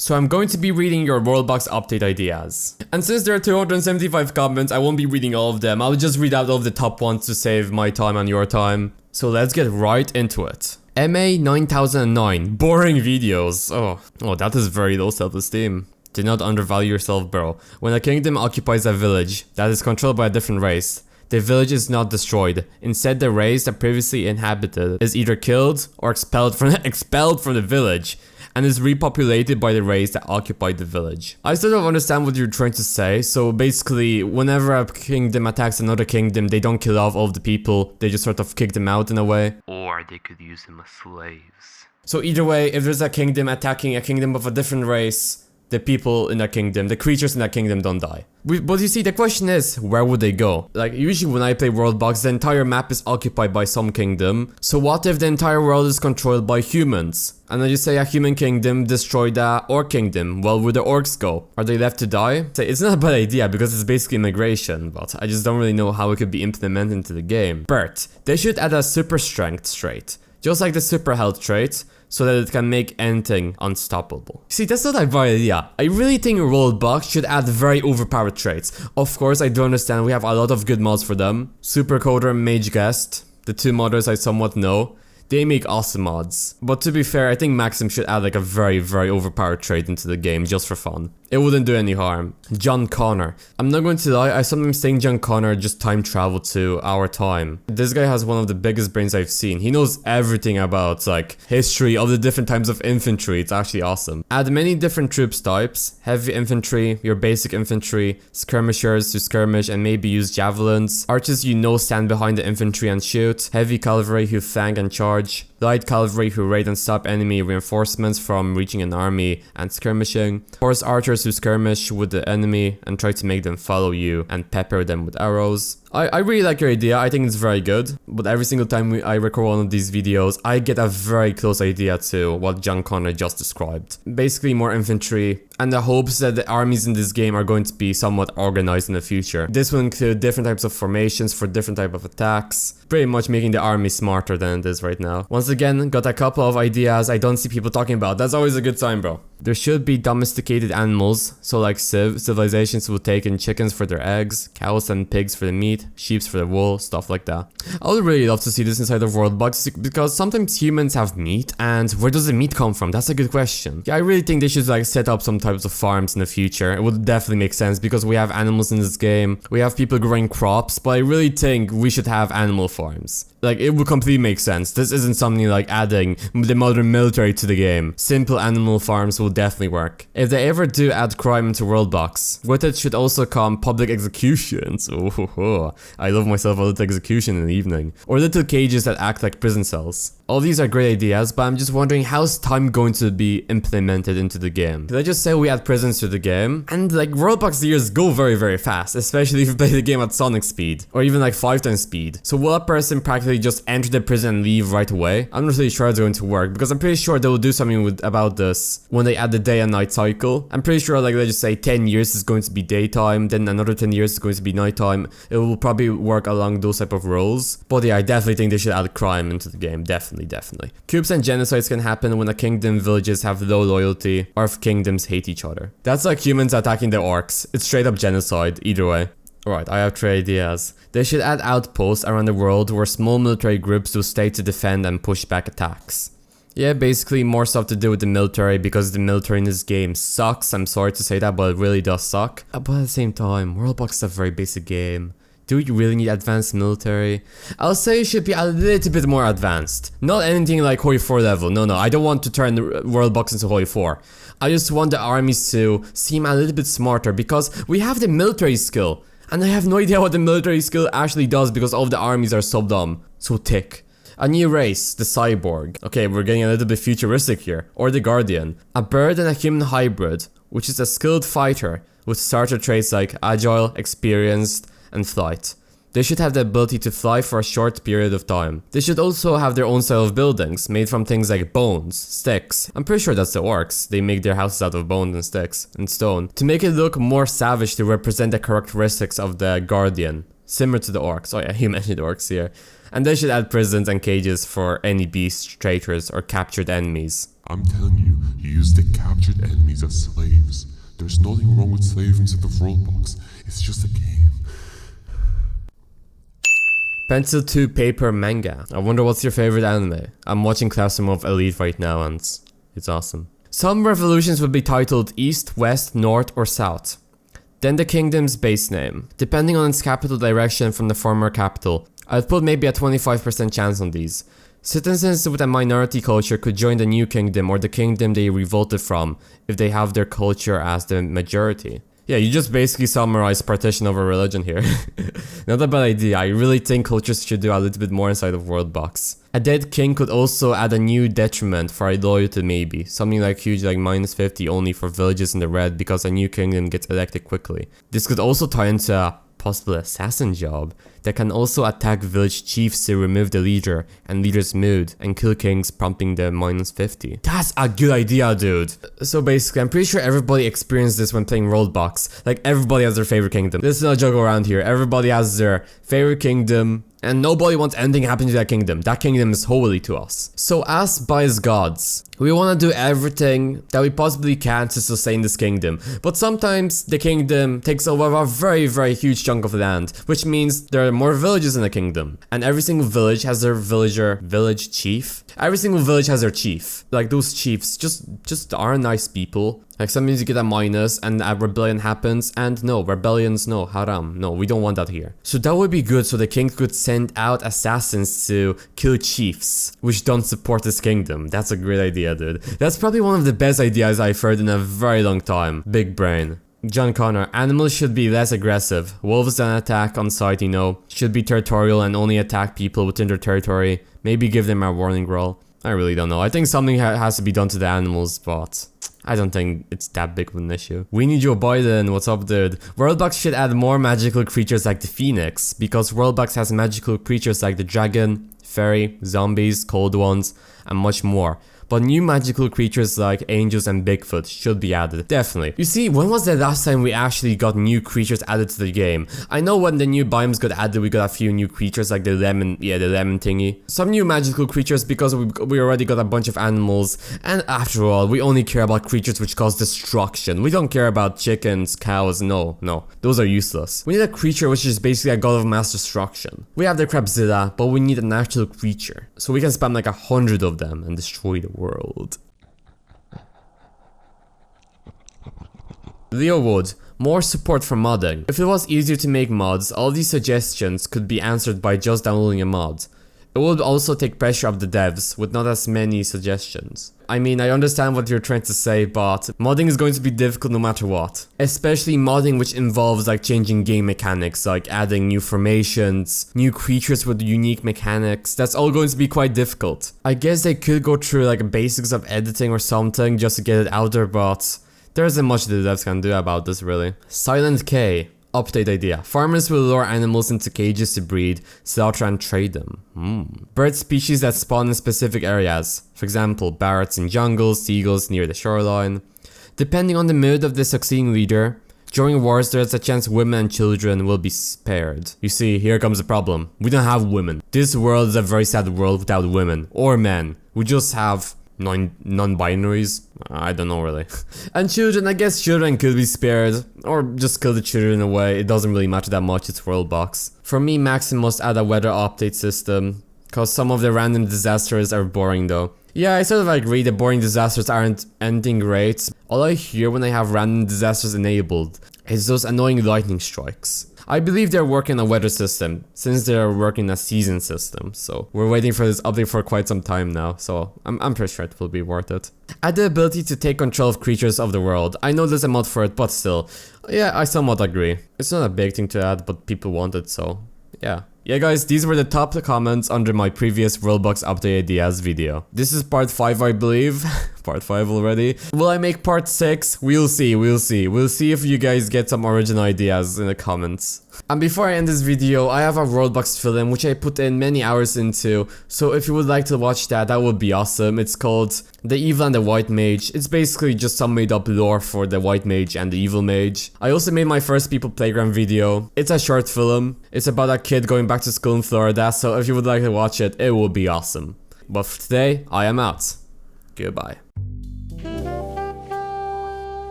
So I'm going to be reading your Worldbox update ideas. And since there are 275 comments, I won't be reading all of them. I'll just read out all of the top ones to save my time and your time. So let's get right into it. MA 9009, boring videos. Oh, that is very low self-esteem. Do not undervalue yourself, bro. When a kingdom occupies a village that is controlled by a different race, the village is not destroyed. Instead, the race that previously inhabited is either killed or expelled from the village, and is repopulated by the race that occupied the village. I sort of understand what you're trying to say. So basically, whenever a kingdom attacks another kingdom, they don't kill off all of the people, they just sort of kick them out in a way. Or they could use them as slaves. So either way, if there's a kingdom attacking a kingdom of a different race, the people in that kingdom, the creatures in that kingdom don't die. But you see, the question is, where would they go? Like, usually when I play Worldbox, the entire map is occupied by some kingdom. So what if the entire world is controlled by humans? And then you say a human kingdom destroyed a orc kingdom. Well, where the orcs go? Are they left to die? So it's not a bad idea because it's basically migration, but I just don't really know how it could be implemented into the game. But they should add a super strength trait, just like the super health trait, so that it can make anything unstoppable. See, that's not a bad idea. I really think Worldbox should add very overpowered traits. Of course, I do understand we have a lot of good mods for them. Super Coder, Mage Guest, the two modders I somewhat know. They make awesome mods. But to be fair, I think Maxim should add like a very overpowered trait into the game just for fun. It wouldn't do any harm. John Connor. I'm not going to lie, I sometimes think John Connor just time traveled to our time. This guy has one of the biggest brains I've seen. He knows everything about like history of the different types of infantry. It's actually awesome. Add many different troops types. Heavy infantry, your basic infantry, skirmishers who skirmish and maybe use javelins. Archers stand behind the infantry and shoot. Heavy cavalry who flank and charge. Light cavalry who raid and stop enemy reinforcements from reaching an army and skirmishing. Horse archers who skirmish with the enemy and try to make them follow you and pepper them with arrows. I really like your idea, I think it's very good, but every single time I record one of these videos, I get a very close idea to what John Connor just described. Basically more infantry, and the hopes that the armies in this game are going to be somewhat organized in the future. This will include different types of formations for different type of attacks, pretty much making the army smarter than it is right now. Once again, got a couple of ideas I don't see people talking about. That's always a good sign, bro. There should be domesticated animals, so like civilizations will take in chickens for their eggs, cows and pigs for the meat, sheep for the wool, stuff like that. I would really love to see this inside of Worldbox because sometimes humans have meat, and where does the meat come from? That's a good question. Yeah, I really think they should like set up some types of farms in the future. It would definitely make sense because we have animals in this game, we have people growing crops, but I really think we should have animal farms. Like, it would completely make sense. This isn't something like adding the modern military to the game. Simple animal farms will definitely work. If they ever do add crime into Worldbox, with it should also come public executions. Oh, I love myself a little execution in the evening. Or little cages that act like prison cells. All these are great ideas, but I'm just wondering how's time going to be implemented into the game. Let's just say we add prisons to the game, and like Worldbox years go very fast, especially if you play the game at Sonic speed, or even like 5 times speed. So will a person practically just enter the prison and leave right away? I'm not really sure it's going to work, because I'm pretty sure they will do something about this when they add the day and night cycle. I'm pretty sure like let's just say 10 years is going to be daytime, then another 10 years is going to be nighttime. It will probably work along those type of roles. But yeah, I definitely think they should add crime into the game, definitely. Coups and genocides can happen when a kingdom villages have low loyalty or if kingdoms hate each other. That's like humans attacking the orcs. It's straight up genocide, either way. Alright, I have 3 ideas. They should add outposts around the world where small military groups will stay to defend and push back attacks. Yeah, basically more stuff to do with the military because the military in this game sucks. I'm sorry to say that, but it really does suck. But at the same time, Worldbox is a very basic game. Do you really need advanced military? I'll say it should be a little bit more advanced. Not anything like Hoi 4 level. No, I don't want to turn the Worldbox into Hoi 4. I just want the armies to seem a little bit smarter because we have the military skill. And I have no idea what the military skill actually does because all of the armies are so dumb. So thick. A new race, the cyborg. Okay, we're getting a little bit futuristic here. Or the guardian. A bird and a human hybrid, which is a skilled fighter with starter traits like agile, experienced, and flight. They should have the ability to fly for a short period of time. They should also have their own style of buildings, made from things like bones, sticks. I'm pretty sure that's the orcs. They make their houses out of bones and sticks, and stone. To make it look more savage to represent the characteristics of the guardian. Similar to the orcs. Oh yeah, you mentioned orcs here. And they should add prisons and cages for any beast, traitors, or captured enemies. I'm telling you, you use the captured enemies as slaves. There's nothing wrong with slavery inside the Worldbox. It's just a game. Pencil to paper manga. I wonder what's your favorite anime? I'm watching Classroom of Elite right now and it's awesome. Some revolutions would be titled East, West, North, or South. Then the kingdom's base name. Depending on its capital direction from the former capital, I'd put maybe a 25% chance on these. Citizens with a minority culture could join the new kingdom or the kingdom they revolted from if they have their culture as the majority. Yeah, you just basically summarize partition over religion here. Not a bad idea. I really think cultures should do a little bit more inside of Worldbox. A dead king could also add a new detriment for a loyalty maybe. Something like huge like -50 only for villages in the red because a new kingdom gets elected quickly. This could also tie into a possible assassin job that can also attack village chiefs to remove the leader and leader's mood and kill kings prompting the -50. That's a good idea, dude. So basically, I'm pretty sure everybody experienced this when playing Worldbox. Like everybody has their favorite kingdom. This is not a joke around here. Everybody has their favorite kingdom and nobody wants anything happening to that kingdom. That kingdom is holy to us. So as biased gods, we want to do everything that we possibly can to sustain this kingdom. But sometimes the kingdom takes over a very huge chunk of land, which means there are more villages in the kingdom. And every single village has their village chief. Every single village has their chief. Like those chiefs just aren't nice people. Like sometimes you get a minus and a rebellion happens and no, rebellions no, haram. No, we don't want that here. So that would be good so the king could send out assassins to kill chiefs which don't support his kingdom. That's a great idea, dude. That's probably one of the best ideas I've heard in a very long time. Big brain. John Connor, animals should be less aggressive. Wolves that attack on sight, you know, should be territorial and only attack people within their territory. Maybe give them a warning roll. I really don't know. I think something has to be done to the animals, but I don't think it's that big of an issue. We need Joe Biden. What's up, dude? Worldbox should add more magical creatures like the Phoenix, because Worldbox has magical creatures like the dragon, fairy, zombies, cold ones, and much more. But new magical creatures like angels and Bigfoot should be added, definitely. You see, when was the last time we actually got new creatures added to the game? I know when the new biomes got added, we got a few new creatures like the lemon thingy. Some new magical creatures because we already got a bunch of animals. And after all, we only care about creatures which cause destruction. We don't care about chickens, cows, no. Those are useless. We need a creature which is basically a god of mass destruction. We have the Crabzilla, but we need an actual creature. So we can spam like 100 of them and destroy the world. Leo Wood, more support for modding. If it was easier to make mods, all these suggestions could be answered by just downloading a mod. It would also take pressure off the devs with not as many suggestions. I mean, I understand what you're trying to say, but modding is going to be difficult no matter what. Especially modding which involves like changing game mechanics, like adding new formations, new creatures with unique mechanics. That's all going to be quite difficult. I guess they could go through like basics of editing or something just to get it out there, but there isn't much the devs can do about this really. Silent K. Update idea. Farmers will lure animals into cages to breed, slaughter and trade them. Bird species that spawn in specific areas. For example, parrots in jungles, seagulls near the shoreline. Depending on the mood of the succeeding leader, during wars there is a chance women and children will be spared. You see, here comes the problem. We don't have women. This world is a very sad world without women or men. We just have non-binaries? I don't know really. And children, I guess children could be spared, or just kill the children away. It doesn't really matter that much, it's Worldbox. For me, Maxim must add a weather update system, cause some of the random disasters are boring though. Yeah, I sort of agree that boring disasters aren't ending great. All I hear when I have random disasters enabled is those annoying lightning strikes. I believe they're working on a weather system, since they're working a season system, so we're waiting for this update for quite some time now, so I'm pretty sure it will be worth it. Add the ability to take control of creatures of the world. I know there's a mod for it, but still. Yeah, I somewhat agree. It's not a big thing to add, but people want it, so yeah. Yeah guys, these were the top comments under my previous Worldbox update ideas video. This is part 5 I believe. Part 5 already. Will I make part 6? We'll see. We'll see if you guys get some original ideas in the comments. And before I end this video, I have a Worldbox film which I put in many hours into, so if you would like to watch that, that would be awesome. It's called The Evil and the White Mage. It's basically just some made up lore for the White Mage and the Evil Mage. I also made my first People Playground video. It's a short film. It's about a kid going back back to school in Florida, so if you would like to watch it, it would be awesome. But for today, I am out. Goodbye.